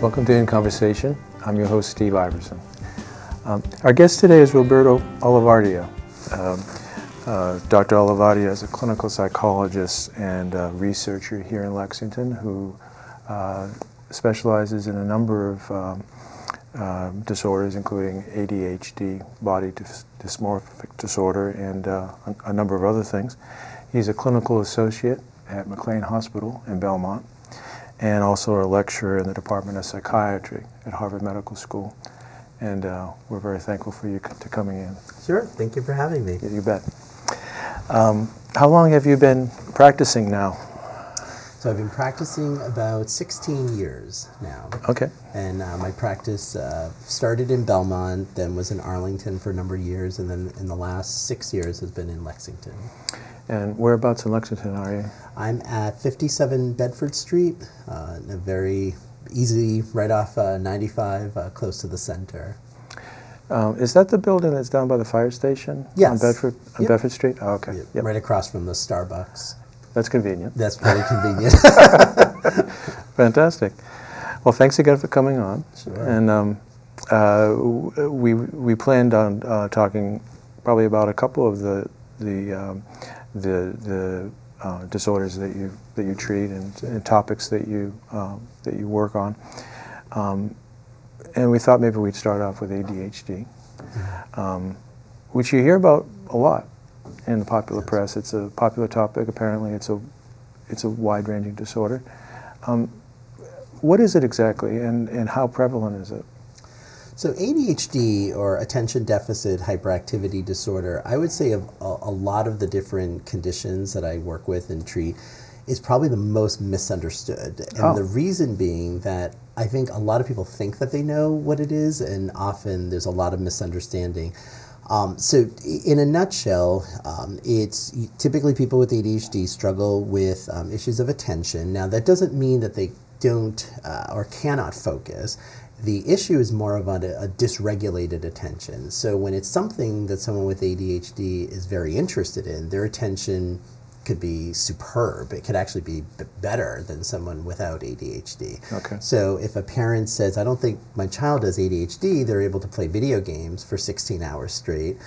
Welcome to In Conversation. I'm your host, Steve Iverson. Our guest today is Roberto Olivardia. Dr. Olivardia is a clinical psychologist and researcher here in Lexington who specializes in a number of disorders, including ADHD, body dysmorphic disorder, and a number of other things. He's a clinical associate at McLean Hospital in Belmont, and also a lecturer in the Department of Psychiatry at Harvard Medical School. And we're very thankful for you coming in. Sure, thank you for having me. You bet. How long have you been practicing now? So I've been practicing about 16 years now. Okay. And my practice started in Belmont, then was in Arlington for a number of years, and then in the last 6 years has been in Lexington. And whereabouts in Lexington are you? I'm at 57 Bedford Street, in a very easy, right off 95, close to the center. Is that the building that's down by the fire station? Yes. On Bedford, Yep. Bedford Street? Oh, okay. Yep. Yep. Right across from the Starbucks. That's convenient. That's very convenient. Fantastic. Well, thanks again for coming on. Sure. And we planned on talking probably about a couple of the disorders that you treat and topics that you work on. And we thought maybe we'd start off with ADHD, which you hear about a lot in the popular press. It's a popular topic. Apparently, it's a wide-ranging disorder. What is it exactly, and how prevalent is it? So ADHD, or attention deficit hyperactivity disorder, I would say of a lot of the different conditions that I work with and treat, is probably the most misunderstood. And the reason being that I think a lot of people think that they know what it is, and often there's a lot of misunderstanding. So in a nutshell, it's typically people with ADHD struggle with issues of attention. Now that doesn't mean that they don't or cannot focus. The issue is more of a dysregulated attention. So when it's something that someone with ADHD is very interested in, their attention could be superb. It could actually be better than someone without ADHD. Okay. So if a parent says, I don't think my child has ADHD, they're able to play video games for 16 hours straight.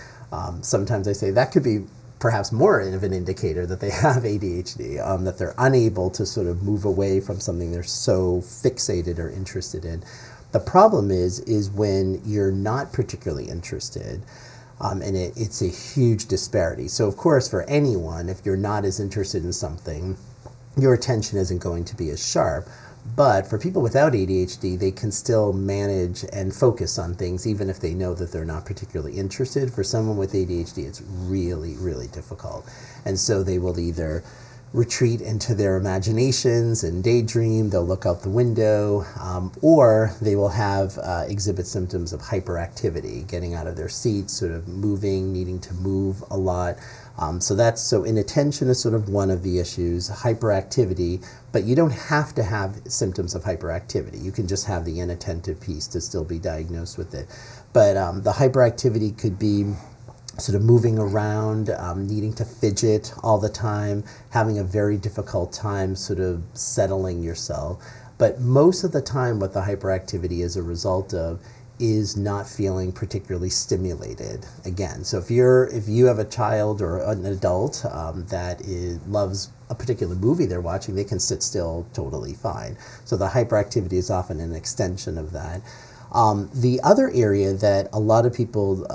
Sometimes I say that could be perhaps more of an indicator that they have ADHD, that they're unable to sort of move away from something they're so fixated or interested in. The problem is when you're not particularly interested, and it's a huge disparity. So of course, for anyone, if you're not as interested in something, your attention isn't going to be as sharp. But for people without ADHD, they can still manage and focus on things even if they know that they're not particularly interested. For someone with ADHD, it's really, really difficult. And so they will either retreat into their imaginations and daydream, they'll look out the window, or they will have exhibit symptoms of hyperactivity, getting out of their seats, sort of moving, needing to move a lot. So inattention is sort of one of the issues, hyperactivity, but you don't have to have symptoms of hyperactivity. You can just have the inattentive piece to still be diagnosed with it. But the hyperactivity could be sort of moving around, needing to fidget all the time, having a very difficult time sort of settling yourself. But most of the time what the hyperactivity is a result of is not feeling particularly stimulated again. So if you have a child or an adult that loves a particular movie they're watching, they can sit still totally fine. So the hyperactivity is often an extension of that. The other area that a lot of people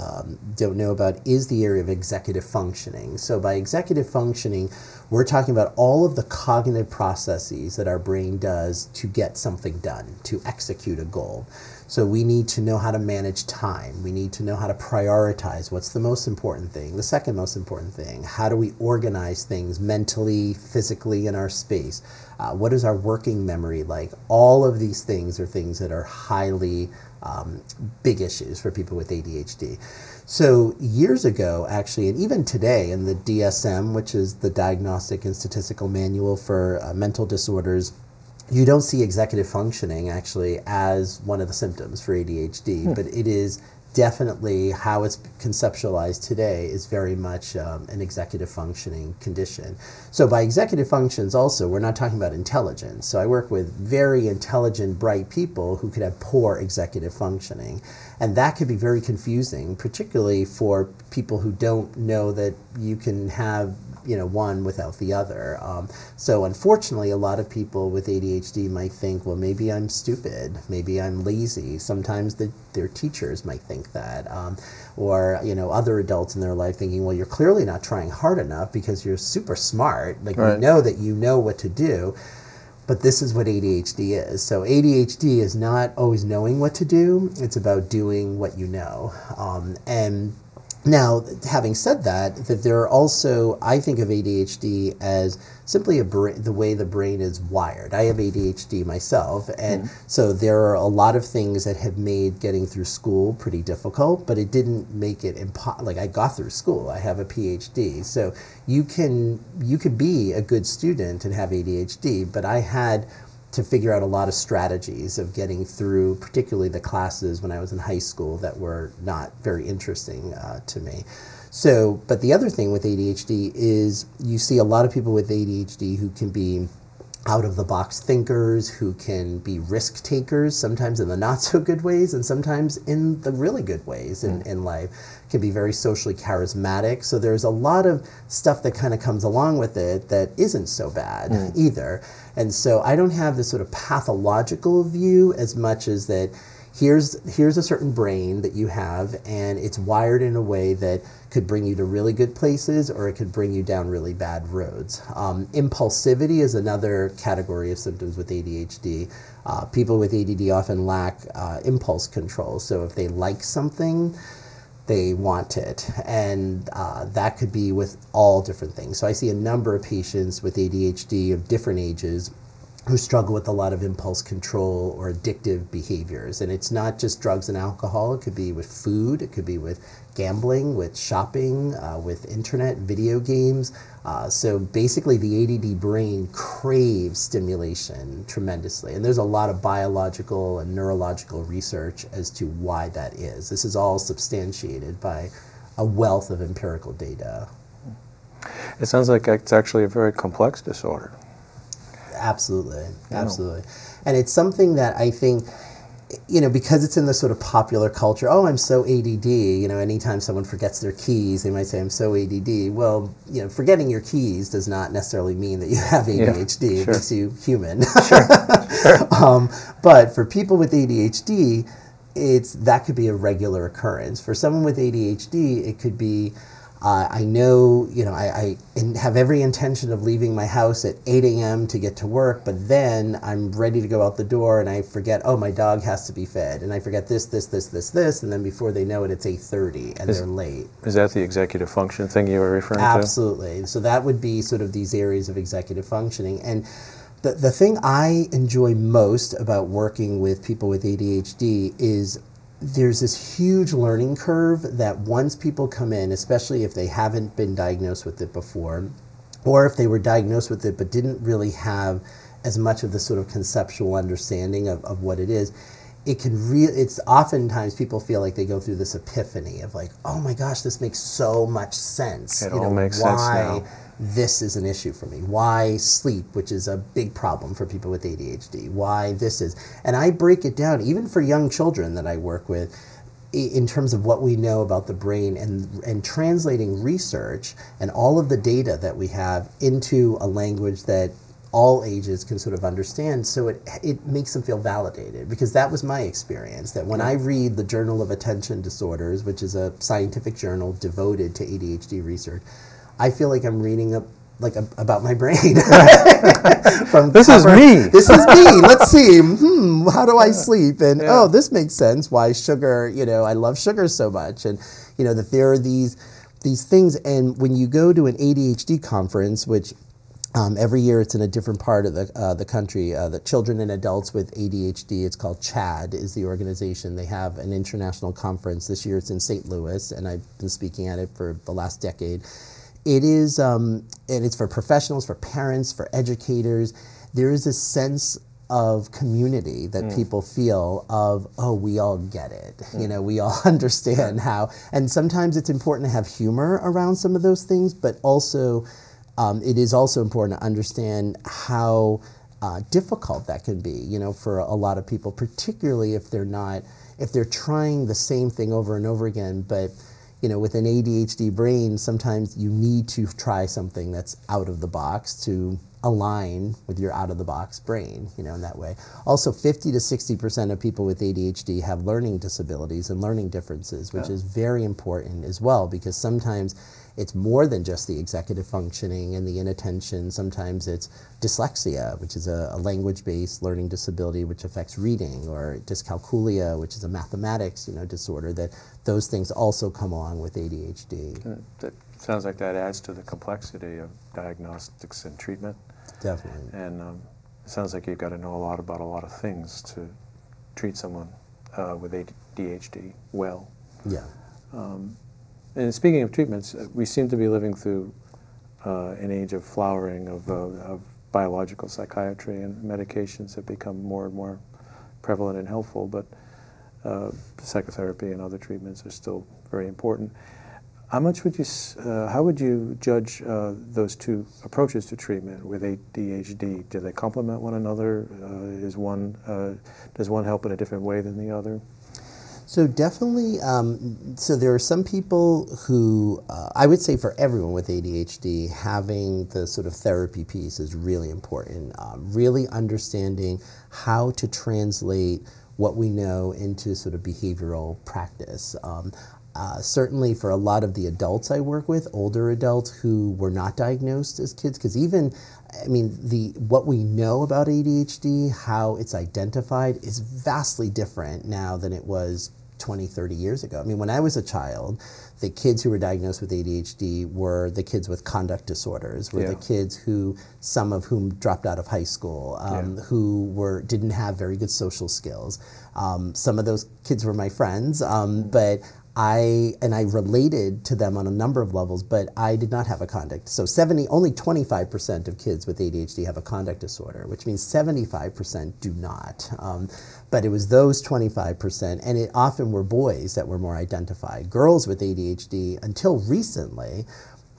don't know about is the area of executive functioning. So by executive functioning, we're talking about all of the cognitive processes that our brain does to get something done, to execute a goal. So we need to know how to manage time. We need to know how to prioritize what's the most important thing, the second most important thing. How do we organize things mentally, physically in our space? What is our working memory like? All of these things are things that are highly big issues for people with ADHD. So years ago, actually, and even today in the DSM, which is the Diagnostic and Statistical Manual for Mental Disorders, you don't see executive functioning actually as one of the symptoms for ADHD, but it is definitely how it's conceptualized today is very much an executive functioning condition. So by executive functions also, we're not talking about intelligence. So I work with very intelligent, bright people who could have poor executive functioning. And that could be very confusing, particularly for people who don't know that you can have one without the other. So unfortunately, a lot of people with ADHD might think, well, maybe I'm stupid, maybe I'm lazy. Sometimes their teachers might think that. Or other adults in their life thinking, well, you're clearly not trying hard enough because you're super smart. Like, we know that you know what to do. But this is what ADHD is. So ADHD is not always knowing what to do. It's about doing what you know. And now, having said that there are also, I think of ADHD as simply the way the brain is wired. I have ADHD myself, and so there are a lot of things that have made getting through school pretty difficult, but it didn't make it like, I got through school. I have a PhD. So you could be a good student and have ADHD, but I had to figure out a lot of strategies of getting through, particularly the classes when I was in high school that were not very interesting to me. So, but the other thing with ADHD is you see a lot of people with ADHD who can be out-of-the-box thinkers, who can be risk takers, sometimes in the not-so-good ways and sometimes in the really good ways in life, can be very socially charismatic. So there's a lot of stuff that kind of comes along with it that isn't so bad either. And so I don't have this sort of pathological view as much as that here's a certain brain that you have, and it's wired in a way that could bring you to really good places, or it could bring you down really bad roads. Impulsivity is another category of symptoms with ADHD. People with ADD often lack impulse control. So if they like something, they want it, and that could be with all different things. So I see a number of patients with ADHD of different ages who struggle with a lot of impulse control or addictive behaviors. And it's not just drugs and alcohol. It could be with food. It could be with gambling, with shopping, with internet, video games. So basically the ADD brain craves stimulation tremendously. And there's a lot of biological and neurological research as to why that is. This is all substantiated by a wealth of empirical data. It sounds like it's actually a very complex disorder. Absolutely, absolutely. And it's something that I think, because it's in the sort of popular culture, oh, I'm so ADD, anytime someone forgets their keys, they might say, I'm so ADD. Well, forgetting your keys does not necessarily mean that you have ADHD. Yeah, it makes you human. But for people with ADHD, that could be a regular occurrence. For someone with ADHD, it could be, I know, I have every intention of leaving my house at 8 a.m. to get to work, but then I'm ready to go out the door and I forget, oh, my dog has to be fed, and I forget this, and then before they know it, it's 8:30 and they're late. Is that the executive function thing you were referring to? Absolutely. So that would be sort of these areas of executive functioning. And the thing I enjoy most about working with people with ADHD is there's this huge learning curve that once people come in, especially if they haven't been diagnosed with it before, or if they were diagnosed with it but didn't really have as much of the sort of conceptual understanding of what it is, it's oftentimes people feel like they go through this epiphany of like, oh my gosh, this makes so much sense. It all makes sense now. This is an issue for me. Why sleep, which is a big problem for people with ADHD. Why this is. And I break it down, even for young children that I work with, in terms of what we know about the brain and translating research and all of the data that we have into a language that all ages can sort of understand, so it makes them feel validated. Because that was my experience, that when I read the Journal of Attention Disorders, which is a scientific journal devoted to ADHD research, I feel like I'm reading about my brain. This is me. This is me. Let's see. How do I sleep? And oh, this makes sense. Why sugar? I love sugar so much. And that there are these things. And when you go to an ADHD conference, which every year it's in a different part of the country, the Children and Adults with ADHD, it's called CHAD, is the organization. They have an international conference. This year it's in St. Louis, and I've been speaking at it for the last decade. It is, and it's for professionals, for parents, for educators. There is a sense of community that people feel of, oh, we all get it. You know, we all understand how, and sometimes it's important to have humor around some of those things, but also it is also important to understand how difficult that can be, you know, for a lot of people, particularly if they're trying the same thing over and over again, but you know, with an ADHD brain, sometimes you need to try something that's out of the box to align with your out-of-the-box brain, you know, in that way. Also, 50 to 60% of people with ADHD have learning disabilities and learning differences, which is very important as well, because sometimes it's more than just the executive functioning and the inattention. Sometimes it's dyslexia, which is a language-based learning disability which affects reading, or dyscalculia, which is a mathematics, you know, disorder, that those things also come along with ADHD. That sounds like that adds to the complexity of diagnostics and treatment. Definitely. And it sounds like you've got to know a lot about a lot of things to treat someone with ADHD well. Yeah. And speaking of treatments, we seem to be living through an age of flowering of biological psychiatry, and medications have become more and more prevalent and helpful, but psychotherapy and other treatments are still very important. How would you judge those two approaches to treatment with ADHD? Do they complement one another? Does one help in a different way than the other? So definitely, so there are some people who, I would say for everyone with ADHD, having the sort of therapy piece is really important. Really understanding how to translate what we know into sort of behavioral practice. Certainly for a lot of the adults I work with, older adults who were not diagnosed as kids, because even, I mean, what we know about ADHD, how it's identified, is vastly different now than it was 20, 30 years ago. I mean, when I was a child, the kids who were diagnosed with ADHD were the kids with conduct disorders, were the kids who, some of whom dropped out of high school, who didn't have very good social skills. Some of those kids were my friends, but I related to them on a number of levels, but I did not have a conduct. So only 25% of kids with ADHD have a conduct disorder, which means 75% do not. But it was those 25%, and it often were boys that were more identified. Girls with ADHD, until recently,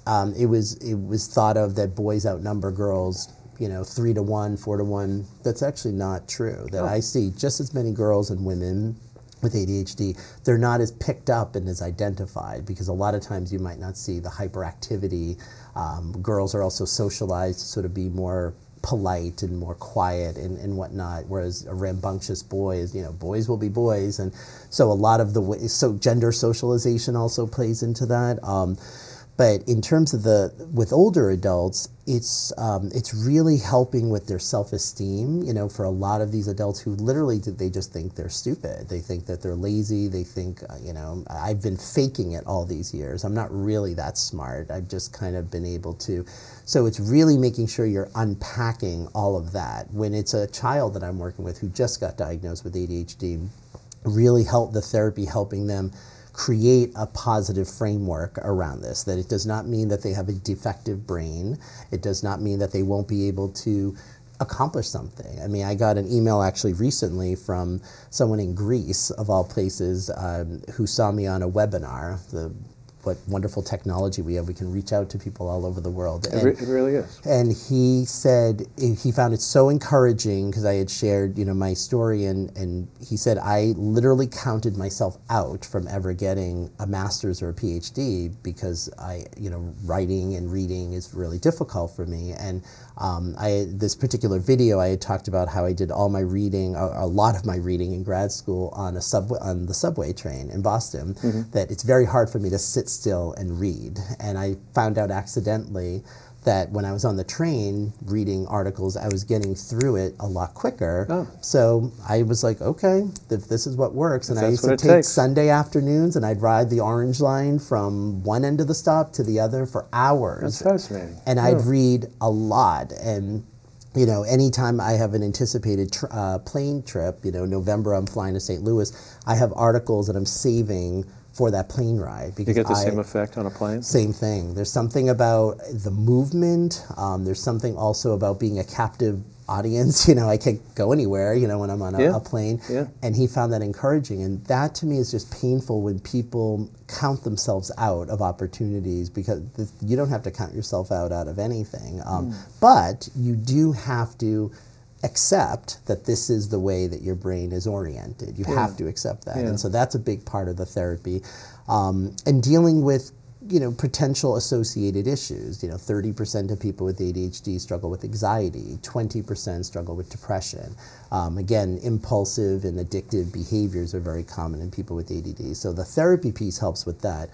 it was thought of that boys outnumber girls, you know, 3 to 1, 4 to 1. That's actually not true. That I see just as many girls and women with ADHD, they're not as picked up and as identified, because a lot of times you might not see the hyperactivity. Girls are also socialized to sort of be more polite and more quiet and whatnot, whereas a rambunctious boy is, you know, boys will be boys. And so a lot of so gender socialization also plays into that. But in terms of with older adults, it's really helping with their self-esteem. You know, for a lot of these adults who literally, they just think they're stupid. They think that they're lazy. They think, you know, I've been faking it all these years. I'm not really that smart. I've just kind of been able to. So it's really making sure you're unpacking all of that. When it's a child that I'm working with who just got diagnosed with ADHD, really help the therapy helping them create a positive framework around this, that it does not mean that they have a defective brain. It does not mean that they won't be able to accomplish something. I mean, I got an email actually recently from someone in Greece, of all places, who saw me on a webinar. What wonderful technology we have. We can reach out to people all over the world. And, it really is. And he said he found it so encouraging because I had shared, you know, my story, and he said, I literally counted myself out from ever getting a master's or a PhD because writing and reading is really difficult for me. And this particular video, I had talked about how I did all my reading, a lot of my reading in grad school on the subway train in Boston, that it's very hard for me to sit still and read. And I found out accidentally that when I was on the train reading articles, I was getting through it a lot quicker. Oh. So I was like, okay, if this is what works. And I used to take Sunday afternoons, and I'd ride the Orange Line from one end of the stop to the other for hours. That's fascinating. And I'd read a lot. And you know, anytime I have an anticipated plane trip, you know, November I'm flying to St. Louis, I have articles that I'm saving for that plane ride. Because you get the same effect on a plane? Same thing. There's something about the movement. There's something also about being a captive audience. I can't go anywhere, when I'm on a plane. Yeah. And he found that encouraging. And that to me is just painful when people count themselves out of opportunities, because you don't have to count yourself out of anything. But you do have to accept that this is the way that your brain is oriented. You have to accept that. And so that's a big part of the therapy. And dealing with potential associated issues. 30% of people with ADHD struggle with anxiety, 20% struggle with depression. Again, impulsive and addictive behaviors are very common in people with ADD. So the therapy piece helps with that.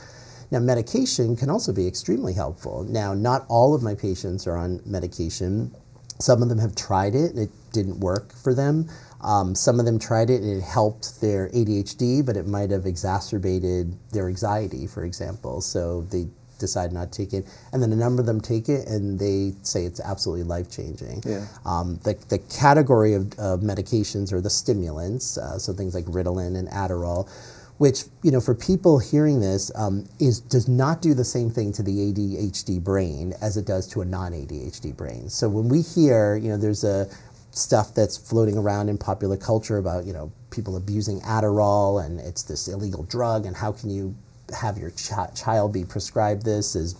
Now, medication can also be extremely helpful. Now, not all of my patients are on medication. Some of them have tried it and it didn't work for them. Some of them tried it and it helped their ADHD, but it might have exacerbated their anxiety, for example. So they decide not to take it. And then a number of them take it and they say it's absolutely life-changing. Yeah. The category of medications are the stimulants, so things like Ritalin and Adderall, which, for people hearing this, does not do the same thing to the ADHD brain as it does to a non-ADHD brain. So when we hear, there's a stuff that's floating around in popular culture about, people abusing Adderall and it's this illegal drug and how can you have your child be prescribed this, is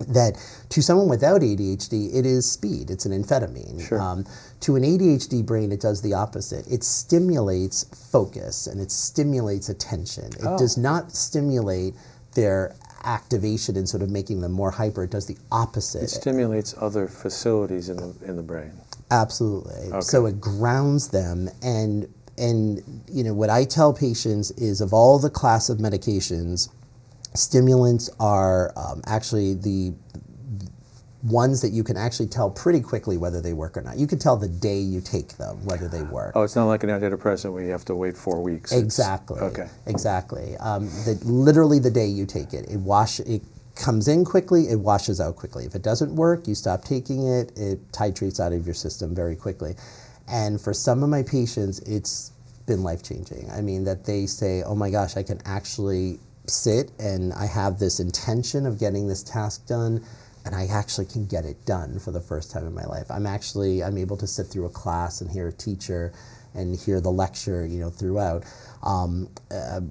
that to someone without ADHD, it is speed. It's an amphetamine. Sure. To an ADHD brain, it does the opposite. It stimulates focus and it stimulates attention. It does not stimulate their activation and sort of making them more hyper. It does the opposite. It stimulates other facilities in the brain. Absolutely. Okay. So it grounds them, and what I tell patients is, of all the class of medications, stimulants are actually the ones that you can actually tell pretty quickly whether they work or not. You can tell the day you take them whether they work. Oh, it's not like an antidepressant where you have to wait 4 weeks. Exactly. Okay. Exactly. Literally the day you take it. It comes in quickly, it washes out quickly. If it doesn't work, you stop taking it, it titrates out of your system very quickly. And for some of my patients, it's been life-changing. I mean, that they say, oh my gosh, I can actually sit and I have this intention of getting this task done, and I actually can get it done for the first time in my life. I'm able to sit through a class and hear a teacher and hear the lecture, throughout.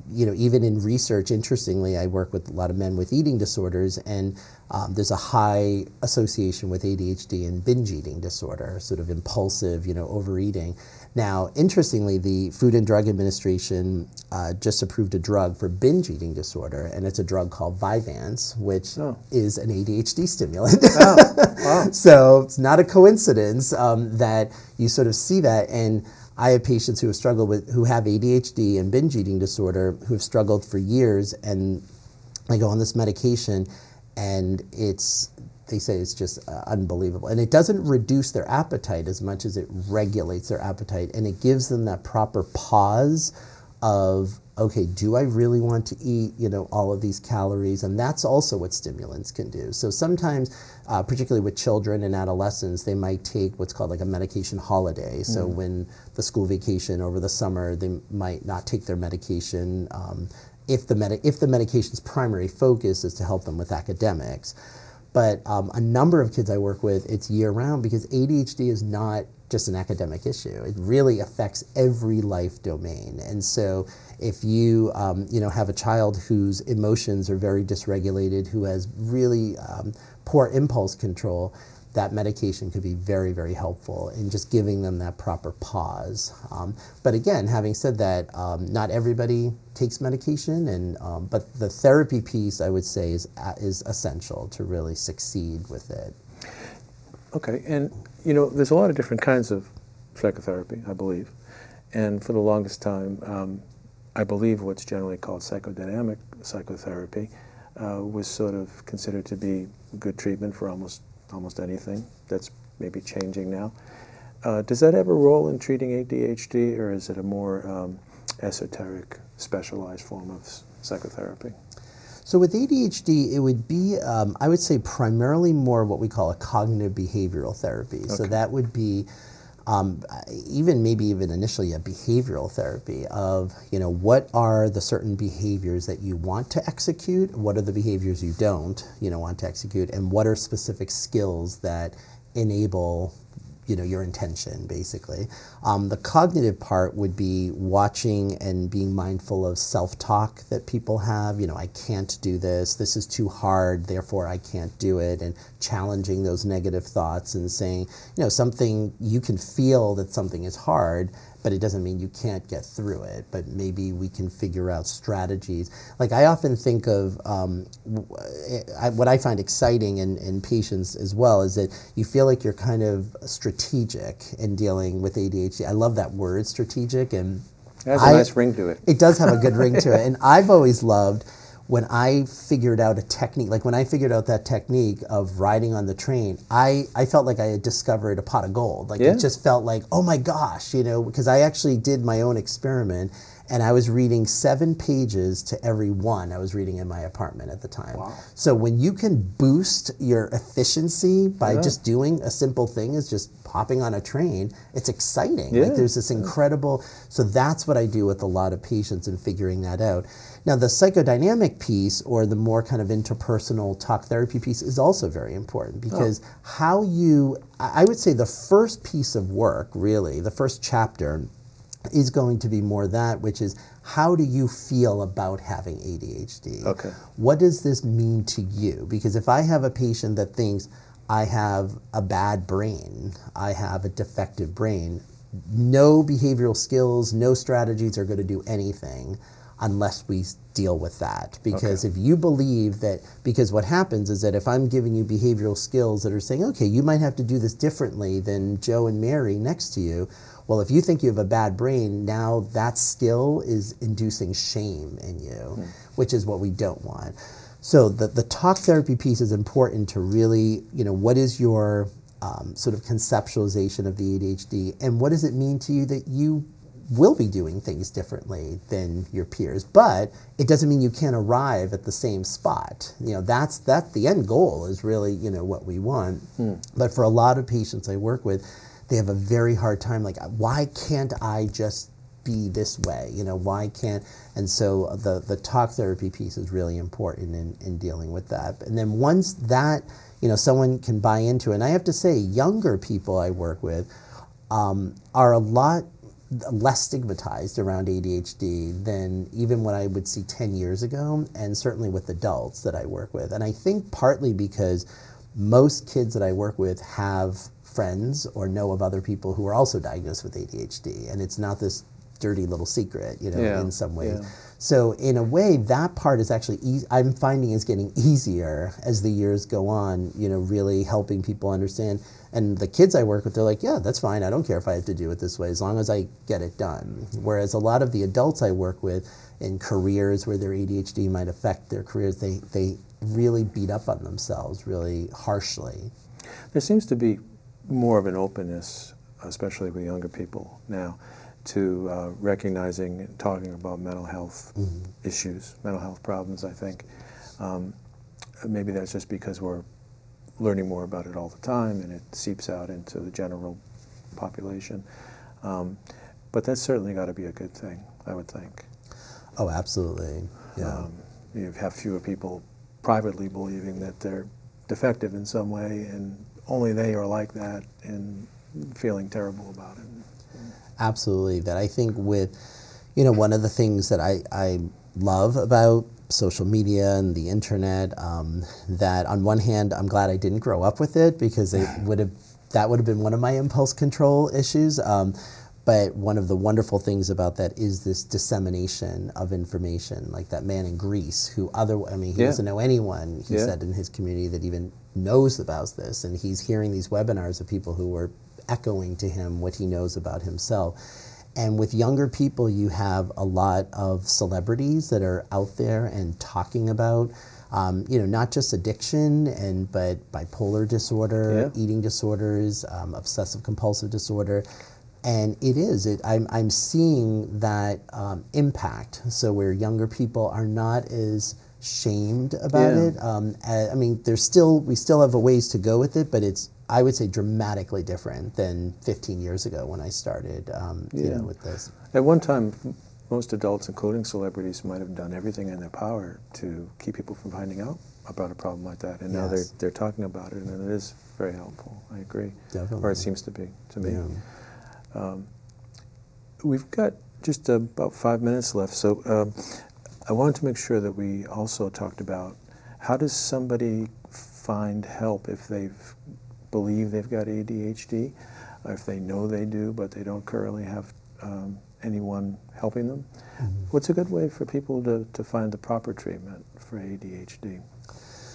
Even in research, interestingly, I work with a lot of men with eating disorders, and there's a high association with ADHD and binge eating disorder, sort of impulsive, overeating. Now, interestingly, the Food and Drug Administration just approved a drug for binge eating disorder, and it's a drug called Vyvanse, which is an ADHD stimulant. Wow. So it's not a coincidence that you sort of see that. And I have patients who have ADHD and binge eating disorder who have struggled for years, and they go on this medication, and they say it's just unbelievable. And it doesn't reduce their appetite as much as it regulates their appetite, and it gives them that proper pause of, okay, do I really want to eat, all of these calories? And that's also what stimulants can do. So sometimes, particularly with children and adolescents, they might take what's called like a medication holiday. So when the school vacation over the summer, they might not take their medication if the medication's primary focus is to help them with academics. But a number of kids I work with, it's year-round, because ADHD is not just an academic issue. It really affects every life domain. And so if you have a child whose emotions are very dysregulated, who has really poor impulse control, that medication could be very, very helpful in just giving them that proper pause. But again, having said that, not everybody takes medication, but the therapy piece, I would say, is essential to really succeed with it. Okay, and there's a lot of different kinds of psychotherapy, I believe. And for the longest time, I believe what's generally called psychodynamic psychotherapy was sort of considered to be good treatment for almost anything. That's maybe changing now. Does that have a role in treating ADHD, or is it a more esoteric, specialized form of psychotherapy? So with ADHD, it would be, I would say, primarily more what we call a cognitive behavioral therapy. Okay. So that would be maybe even initially a behavioral therapy of, what are the certain behaviors that you want to execute, what are the behaviors you don't, want to execute, and what are specific skills that enable your intention, basically. The cognitive part would be watching and being mindful of self-talk that people have. I can't do this. This is too hard, therefore I can't do it. And challenging those negative thoughts and saying, something, you can feel that something is hard, but it doesn't mean you can't get through it. But maybe we can figure out strategies. Like, I often think of what I find exciting in patients as well is that you feel like you're kind of strategic in dealing with ADHD. I love that word, strategic, and it has a nice ring to it. It does have a good ring to it, and I've always loved when I figured out a technique, like when I figured out that technique of riding on the train, I felt like I had discovered a pot of gold. Like, it just felt like, oh my gosh, because I actually did my own experiment, and I was reading 7 pages to every one I was reading in my apartment at the time. Wow. So when you can boost your efficiency by just doing a simple thing as just hopping on a train, it's exciting. Like, there's this incredible, so that's what I do with a lot of patients in figuring that out. Now, the psychodynamic piece, or the more kind of interpersonal talk therapy piece, is also very important, because I would say the first piece of work, really, the first chapter, is going to be more that, which is, how do you feel about having ADHD? Okay. What does this mean to you? Because if I have a patient that thinks, I have a bad brain, I have a defective brain, no behavioral skills, no strategies are going to do anything unless we deal with that. Because if you believe that, because what happens is that if I'm giving you behavioral skills that are saying, okay, you might have to do this differently than Joe and Mary next to you, well, if you think you have a bad brain, now that skill is inducing shame in you, which is what we don't want. So the talk therapy piece is important to really, what is your sort of conceptualization of the ADHD, and what does it mean to you that you will be doing things differently than your peers? But it doesn't mean you can't arrive at the same spot. That's the end goal is really, what we want. But for a lot of patients I work with, they have a very hard time, like, why can't I just be this way? Why can't? And so the talk therapy piece is really important in dealing with that. And then once that, someone can buy into it, and I have to say, younger people I work with are a lot less stigmatized around ADHD than even what I would see 10 years ago, and certainly with adults that I work with. And I think partly because most kids that I work with have friends or know of other people who are also diagnosed with ADHD, and it's not this dirty little secret, in some ways. So in a way, that part is actually, I'm finding is getting easier as the years go on, really helping people understand. And the kids I work with, they're like, yeah, that's fine. I don't care if I have to do it this way, as long as I get it done. Whereas a lot of the adults I work with in careers where their ADHD might affect their careers, they really beat up on themselves really harshly. There seems to be more of an openness, especially with younger people now, to recognizing and talking about mental health issues, mental health problems, I think. Maybe that's just because we're learning more about it all the time and it seeps out into the general population. But that's certainly got to be a good thing, I would think. Oh, absolutely. Yeah. You have fewer people privately believing that they're defective in some way and only they are like that and feeling terrible about it. Absolutely. That I think with, one of the things that I love about social media and the internet, that on one hand, I'm glad I didn't grow up with it, because that would have been one of my impulse control issues. But one of the wonderful things about that is this dissemination of information, like that man in Greece who he doesn't know anyone, he said, in his community that even knows about this, and he's hearing these webinars of people who are echoing to him what he knows about himself. And with younger people, you have a lot of celebrities that are out there and talking about, not just addiction, but bipolar disorder, eating disorders, obsessive compulsive disorder. And I'm seeing that impact. So where younger people are not as shamed about it. We still have a ways to go with it, but it's, I would say, dramatically different than 15 years ago when I started, with this. At one time, most adults, including celebrities, might have done everything in their power to keep people from finding out about a problem like that, and now they're talking about it, and it is very helpful. I agree. Definitely. Or it seems to be to me. Yeah. We've got just about 5 minutes left, so I wanted to make sure that we also talked about how does somebody find help if they believe they've got ADHD, or if they know they do but they don't currently have anyone helping them. What's a good way for people to find the proper treatment for ADHD?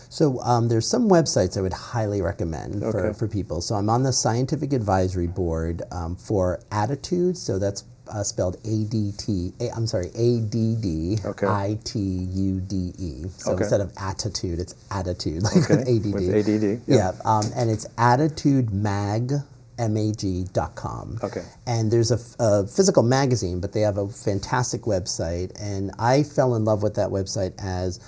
So there's some websites I would highly recommend for people. So I'm on the scientific advisory board for Attitude. So that's spelled ADD, ITUDE. So instead of attitude, it's attitude, like ADD. With ADD. Yeah, and it's attitudemag.com. Okay. And there's a physical magazine, but they have a fantastic website. And I fell in love with that website as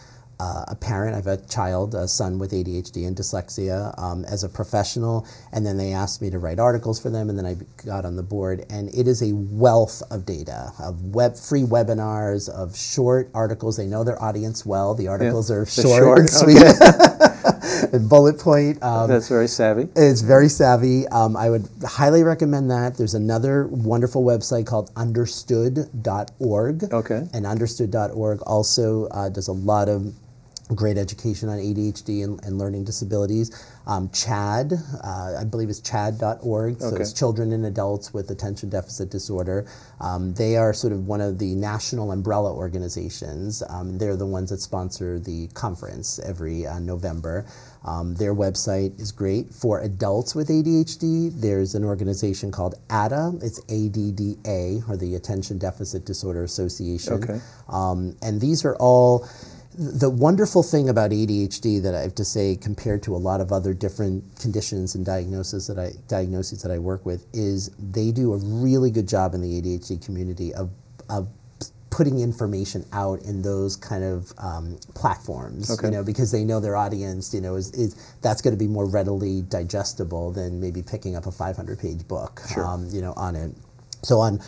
a parent. I have a child, a son with ADHD and dyslexia, as a professional, and then they asked me to write articles for them, and then I got on the board, and it is a wealth of data, of free webinars, of short articles. They know their audience well. The articles are short and sweet, and bullet point. That's very savvy. It's very savvy. I would highly recommend that. There's another wonderful website called understood.org. Okay. And understood.org also does a lot of great education on ADHD and learning disabilities. CHAD, I believe it's chad.org, so it's Children and Adults with Attention Deficit Disorder. They are sort of one of the national umbrella organizations. They're the ones that sponsor the conference every November. Their website is great. For adults with ADHD, there's an organization called ADDA. It's ADDA, or the Attention Deficit Disorder Association. Okay. And these are all... The wonderful thing about ADHD that I have to say, compared to a lot of other different conditions and diagnoses that I work with, is they do a really good job in the ADHD community of putting information out in those kind of platforms, you know, because they know their audience, you know, is that's going to be more readily digestible than maybe picking up a 500-page book, you know, on it. So on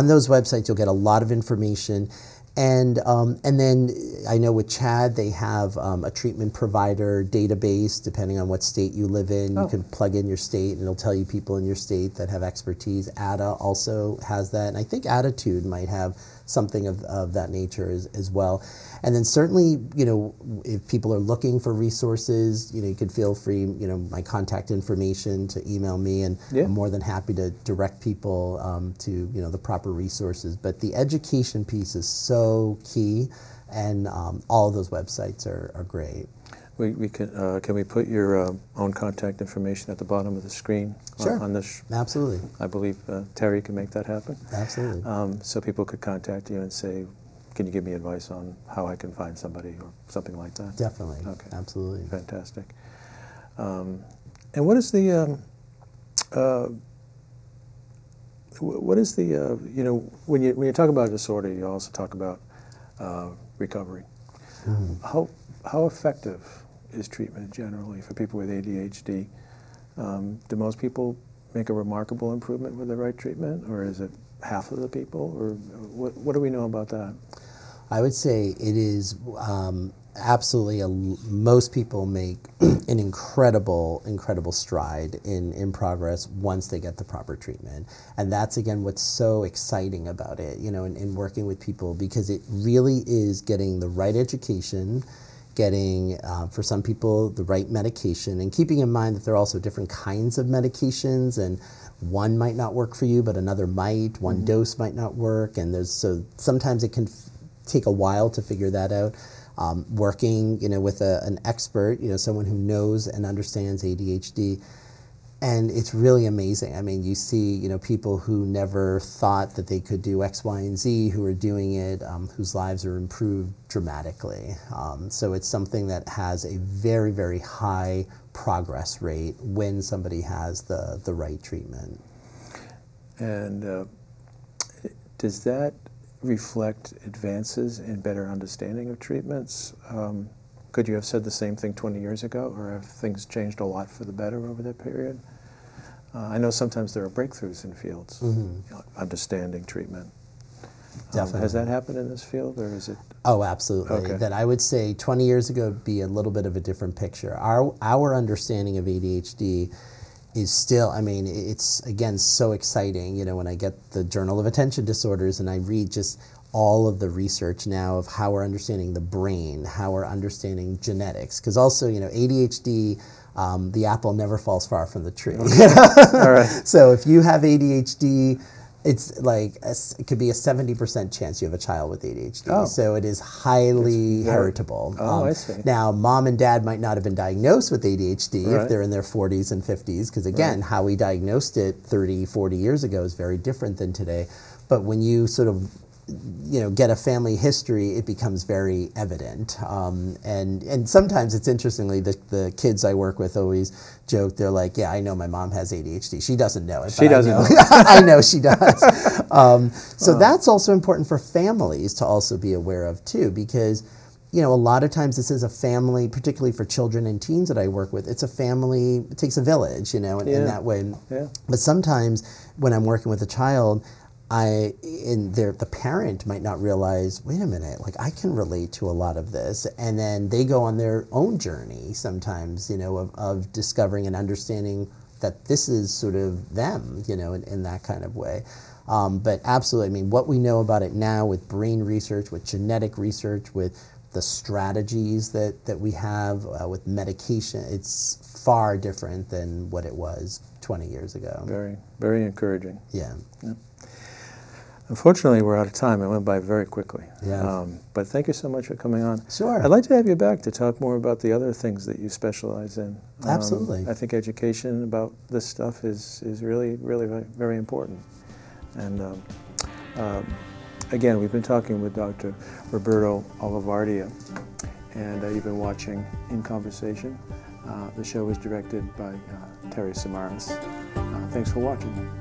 those websites, you'll get a lot of information. And then I know with CHAD, they have a treatment provider database. Depending on what state you live in, you can plug in your state, and it'll tell you people in your state that have expertise. ADDA also has that, and I think Attitude might have something of that nature as well. And then certainly, you know, if people are looking for resources, you know, you could feel free, you know, my contact information to email me, and I'm more than happy to direct people to, you know, the proper resources. But the education piece is so key, and all of those websites are great. We can we put your own contact information at the bottom of the screen? Sure. On this? Absolutely. I believe Terry can make that happen. Absolutely. So people could contact you and say, can you give me advice on how I can find somebody or something like that? Definitely. Okay. Absolutely. Fantastic. And what is the you know, when you talk about disorder, you also talk about recovery. How effective is treatment generally for people with ADHD? Do most people make a remarkable improvement with the right treatment, or is it half of the people, or what do we know about that? I would say it is absolutely most people make an incredible stride in progress once they get the proper treatment. And that's, again, what's so exciting about it, you know, in working with people, because it really is getting the right education, getting, for some people, the right medication, and keeping in mind that there are also different kinds of medications, and one might not work for you, but another might. One dose might not work, and so sometimes it can take a while to figure that out. Working, you know, with an expert, you know, someone who knows and understands ADHD, and it's really amazing. I mean, you see, you know, people who never thought that they could do X, Y, and Z, who are doing it, whose lives are improved dramatically. So it's something that has a very, very high progress rate when somebody has the right treatment. And does that reflect advances in better understanding of treatments? Could you have said the same thing 20 years ago, or have things changed a lot for the better over that period? I know sometimes there are breakthroughs in fields, you know, understanding treatment. Definitely. Has that happened in this field, or is it? Oh, absolutely. Okay. That I would say 20 years ago would be a little bit of a different picture. Our understanding of ADHD is still, I mean, it's, again, so exciting, you know, when I get the Journal of Attention Disorders and I read just all of the research now of how we're understanding the brain, how we're understanding genetics, because also, you know, ADHD, the apple never falls far from the tree. All right. So if you have ADHD, it's like it could be a 70% chance you have a child with ADHD. Oh. So it is highly heritable. Oh, I see. Now, mom and dad might not have been diagnosed with ADHD Right. if they're in their 40s and 50s, because again, how we diagnosed it 30, 40 years ago is very different than today. But when you sort of, you know, get a family history, it becomes very evident. And sometimes it's interestingly, the kids I work with always joke, they're like, yeah, I know my mom has ADHD. She doesn't know it. She doesn't know. I know she does. So that's also important for families to also be aware of too, because, you know, a lot of times this is a family, particularly for children and teens that I work with, it's a family, it takes a village, you know, in that way. Yeah. But sometimes when I'm working with a child, the parent might not realize, wait a minute, like I can relate to a lot of this, and then they go on their own journey sometimes, you know, of discovering and understanding that this is sort of them, you know, in that kind of way. But absolutely, I mean, what we know about it now with brain research, with genetic research, with the strategies that we have with medication, it's far different than what it was 20 years ago. Very, very encouraging. Yeah. Yep. Unfortunately, we're out of time. It went by very quickly. Yeah. But thank you so much for coming on. Sure. I'd like to have you back to talk more about the other things that you specialize in. Absolutely. I think education about this stuff is really, really very important. And again, we've been talking with Dr. Roberto Olivardia, and you've been watching In Conversation. The show is directed by Terry Samaras. Thanks for watching.